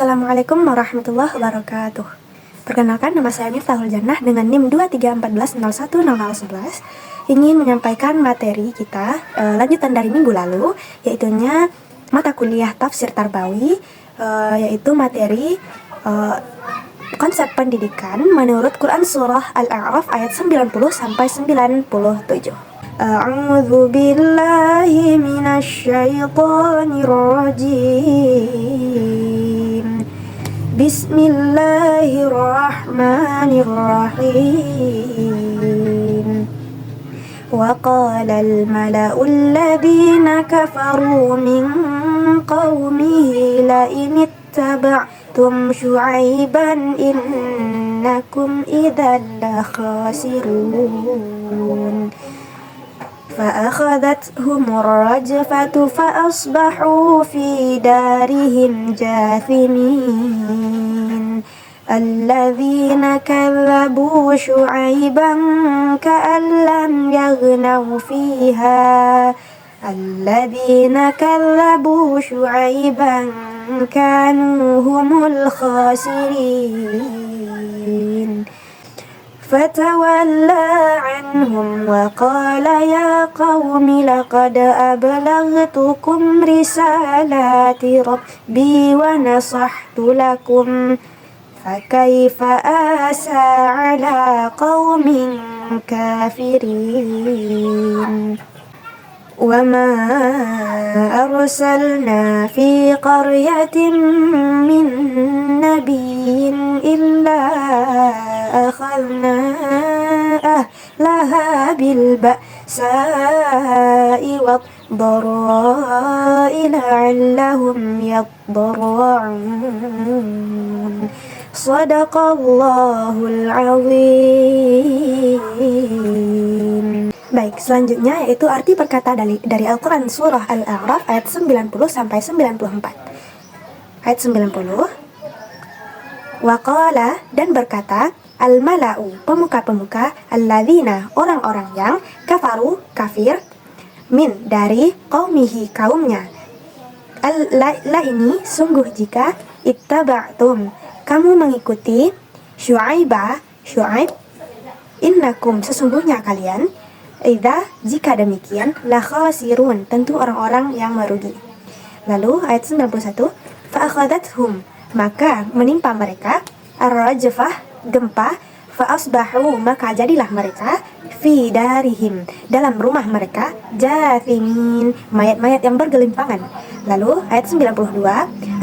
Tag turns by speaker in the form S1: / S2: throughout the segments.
S1: Assalamualaikum warahmatullahi wabarakatuh. Perkenalkan, nama saya Miftahul Jannah dengan NIM 2314010011. Ingin menyampaikan materi kita lanjutan dari minggu lalu, yaitunya mata kuliah Tafsir Tarbawi, yaitu materi konsep pendidikan menurut Quran Surah Al-A'raf ayat 90 sampai 97. A'udzu billahi minasyaitonir rajim. Bismillahirrahmanirrahim. Wa qala al-mala'u alladhina kafaru min qaumihi la in ittaba'tum syu'aiban innakum idzan la khasirun. فأخذتهم الرجفة فأصبحوا في دارهم جاثمين الذين كذبوا شعيبا كأن لم يغنوا فيها الذين كذبوا شعيبا كانوا هم الخاسرين فتولى عنهم وقال يا قوم لقد أبلغتكم رسالات ربي ونصحت لكم فكيف آسى على قوم كافرين وما أرسلنا في قرية من نبي إلا أخذنا أهلها بالبأساء والضراء لعلهم يضرعون صدق الله العظيم. Baik, selanjutnya yaitu arti perkata dari Al-Quran Surah Al-A'raf ayat 90 sampai 94. Ayat 90. Waqala, dan berkata, al-mala'u, pemuka-pemuka, alladzina, orang-orang yang, kafaru, kafir, min, dari, qaumihi, kaumnya. La ini, sungguh jika, ittaba'tum, kamu mengikuti, Syu'aib, innakum, sesungguhnya kalian, jika demikian, la khasirun, tentu orang-orang yang merugi. Lalu ayat 91, fa'akhadathum, maka menimpa mereka, ar-rajfah, gempa, fa'asbahu, maka jadilah mereka, fi darihim, dalam rumah mereka, jathimin, mayat-mayat yang bergelimpangan. Lalu ayat 92,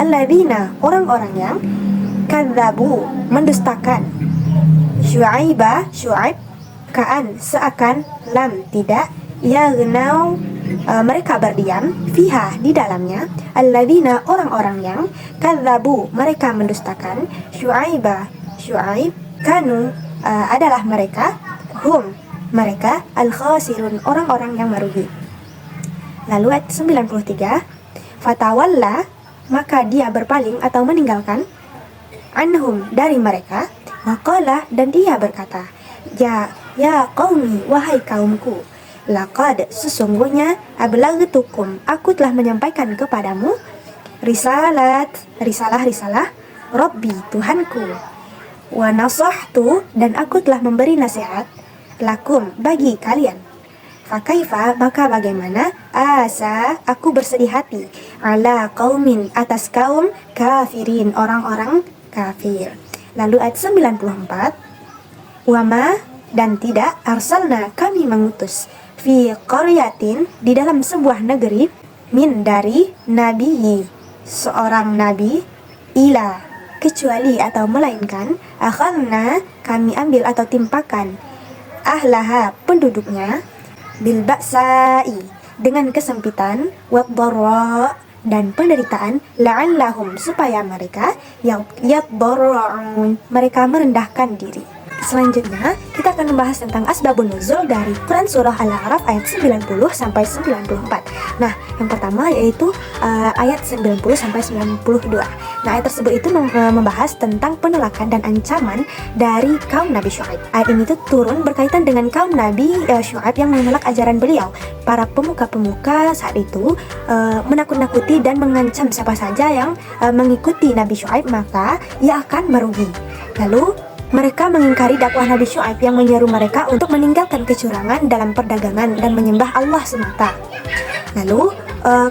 S1: alladzina, orang-orang yang, kadzabu, mendustakan, Syu'aib, ka'an, seakan, lam, tidak, yaghnau, mereka berdiam, fiha, di dalamnya, alladzina, orang-orang yang, kadzabu, mereka mendustakan, Syu'aib, kanu, adalah mereka, hum, mereka, al-khasirun, orang-orang yang merugi. Lalu ayat 93, fatawalla, maka dia berpaling atau meninggalkan, anhum, dari mereka, waqala, dan dia berkata, Ya qaumi, wahai kaumku, laqad, sesungguhnya, ablaghtukum, aku telah menyampaikan kepadamu, risalah, Rabbi, Tuhanku, wa nasahtu, dan aku telah memberi nasihat, lakum, bagi kalian, fakaifa, maka bagaimana, asa, aku bersedih hati, ala qaumin, atas kaum, kafirin, orang-orang kafir. Lalu ayat 94, wama, dan tidak, arsalna, kami mengutus, fi qaryatin, di dalam sebuah negeri, min, dari, nabi, seorang nabi, ila, kecuali atau melainkan, akhadna, kami ambil atau timpakan, ahlaha, penduduknya, bil ba'sai, dengan kesempitan, waddarra, dan penderitaan, la'allahum, supaya mereka, yaddarra'un, mereka merendahkan diri. selanjutnya kita akan membahas tentang asbabun nuzul dari Quran surah Al-A'raf ayat 90 sampai 94. Nah, yang pertama yaitu ayat 90 sampai 92. Nah, ayat tersebut itu membahas tentang penolakan dan ancaman dari kaum Nabi Syuaib. Ayat ini tuh turun berkaitan dengan kaum Nabi Syuaib yang menolak ajaran beliau. Para pemuka-pemuka saat itu menakut-nakuti dan mengancam siapa saja yang mengikuti Nabi Syuaib, maka ia akan merugi. Lalu mereka mengingkari dakwah Nabi Syuaib yang menyeru mereka untuk meninggalkan kecurangan dalam perdagangan dan menyembah Allah semata. Lalu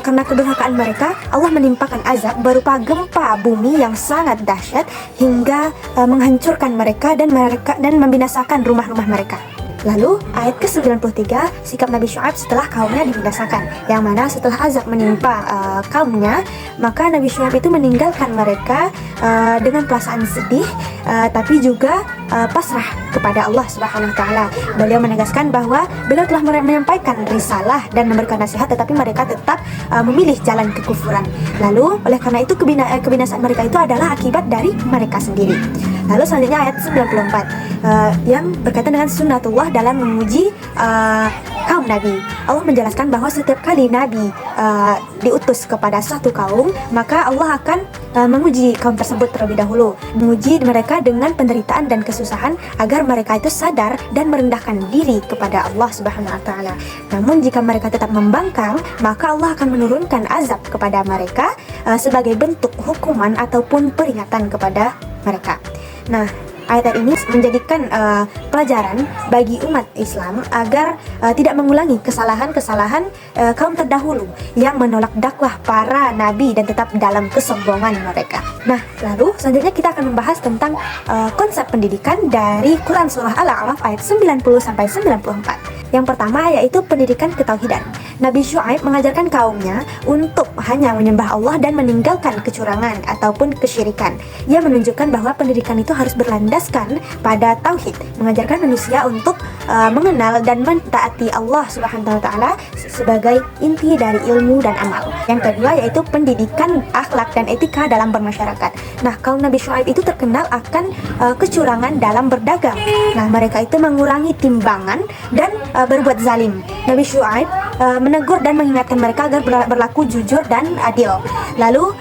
S1: karena kedurhakaan mereka, Allah menimpakan azab berupa gempa bumi yang sangat dahsyat hingga menghancurkan mereka dan membinasakan rumah-rumah mereka. Lalu ayat ke-93, sikap Nabi Syuaib setelah kaumnya dibinasakan, yang mana setelah azab menimpa kaumnya, maka Nabi Syuaib itu meninggalkan mereka dengan perasaan sedih, tapi juga pasrah kepada Allah Subhanahu wa taala. Beliau menegaskan bahwa beliau telah menyampaikan risalah dan memberikan nasihat, tetapi mereka tetap memilih jalan kekufuran. Lalu oleh karena itu kebinasaan mereka itu adalah akibat dari mereka sendiri. Lalu selanjutnya ayat 94 yang berkaitan dengan sunnatullah dalam menguji kaum Nabi. Allah menjelaskan bahwa setiap kali Nabi diutus kepada suatu kaum, maka Allah akan menguji kaum tersebut terlebih dahulu, menguji mereka dengan penderitaan dan kesusahan agar mereka itu sadar dan merendahkan diri kepada Allah Subhanahu wa taala. Namun jika mereka tetap membangkang, maka Allah akan menurunkan azab kepada mereka sebagai bentuk hukuman ataupun peringatan kepada mereka. Nah, ayat ini menjadikan pelajaran bagi umat Islam agar tidak mengulangi kesalahan-kesalahan kaum terdahulu yang menolak dakwah para nabi dan tetap dalam kesombongan mereka. Nah, lalu selanjutnya kita akan membahas tentang konsep pendidikan dari Quran surah Al-A'raf ayat 90 sampai 94. Yang pertama yaitu pendidikan ketauhidan. Nabi Syuaib mengajarkan kaumnya untuk hanya menyembah Allah dan meninggalkan kecurangan ataupun kesyirikan. Ia menunjukkan bahwa pendidikan itu harus berlandaskan pada tauhid, mengajarkan manusia untuk mengenal dan mentaati Allah Subhanahu wa taala sebagai inti dari ilmu dan amal. Yang kedua yaitu pendidikan akhlak dan etika dalam bermasyarakat. Nah, kaum Nabi Syuaib itu terkenal akan kecurangan dalam berdagang. Nah, mereka itu mengurangi timbangan dan berbuat zalim. Nabi Syuaib menegur dan mengingatkan mereka agar berlaku jujur dan adil. Lalu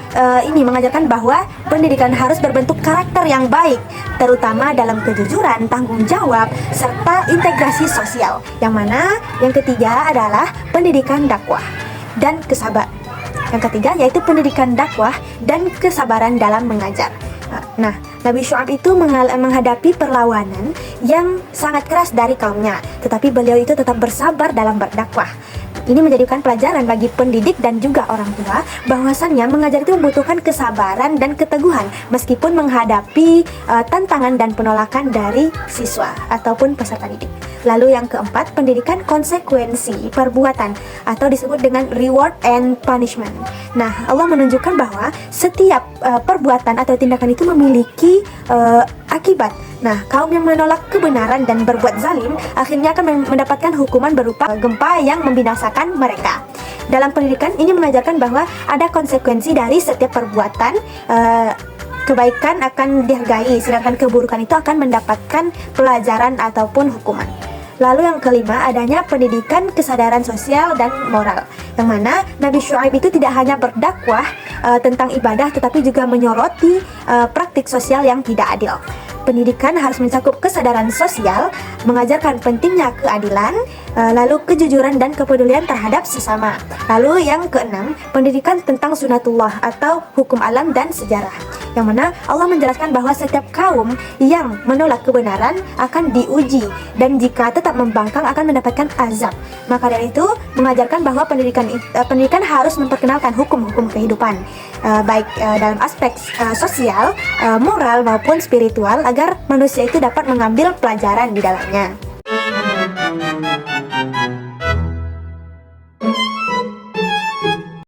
S1: ini mengajarkan bahwa pendidikan harus berbentuk karakter yang baik, terutama dalam kejujuran, tanggung jawab, serta integrasi sosial. Yang mana yang ketiga adalah pendidikan dakwah dan kesabaran. Yang ketiga yaitu pendidikan dakwah dan kesabaran dalam mengajar. Nah, Nabi Syuaib itu menghadapi perlawanan yang sangat keras dari kaumnya, tetapi beliau itu tetap bersabar dalam berdakwah. Ini menjadikan pelajaran bagi pendidik dan juga orang tua bahwasannya mengajar itu membutuhkan kesabaran dan keteguhan meskipun menghadapi tantangan dan penolakan dari siswa ataupun peserta didik. Lalu yang keempat, pendidikan konsekuensi perbuatan atau disebut dengan reward and punishment. Nah, Allah menunjukkan bahwa setiap perbuatan atau tindakan itu memiliki akibat. Nah, kaum yang menolak kebenaran dan berbuat zalim akhirnya akan mendapatkan hukuman berupa gempa yang membinasakan mereka. Dalam pendidikan ini mengajarkan bahwa ada konsekuensi dari setiap perbuatan. Kebaikan akan dihargai, sedangkan keburukan itu akan mendapatkan pelajaran ataupun hukuman. Lalu yang kelima, adanya pendidikan kesadaran sosial dan moral, yang mana Nabi Syuaib itu tidak hanya berdakwah tentang ibadah, tetapi juga menyoroti praktik sosial yang tidak adil. Pendidikan harus mencakup kesadaran sosial, mengajarkan pentingnya keadilan, lalu kejujuran dan kepedulian terhadap sesama. Lalu yang keenam, pendidikan tentang sunatullah atau hukum alam dan sejarah, yang mana Allah menjelaskan bahwa setiap kaum yang menolak kebenaran akan diuji dan jika tetap membangkang akan mendapatkan azab. Maka dari itu mengajarkan bahwa pendidikan harus memperkenalkan hukum-hukum kehidupan, baik dalam aspek sosial, moral maupun spiritual, agar manusia itu dapat mengambil pelajaran di dalamnya.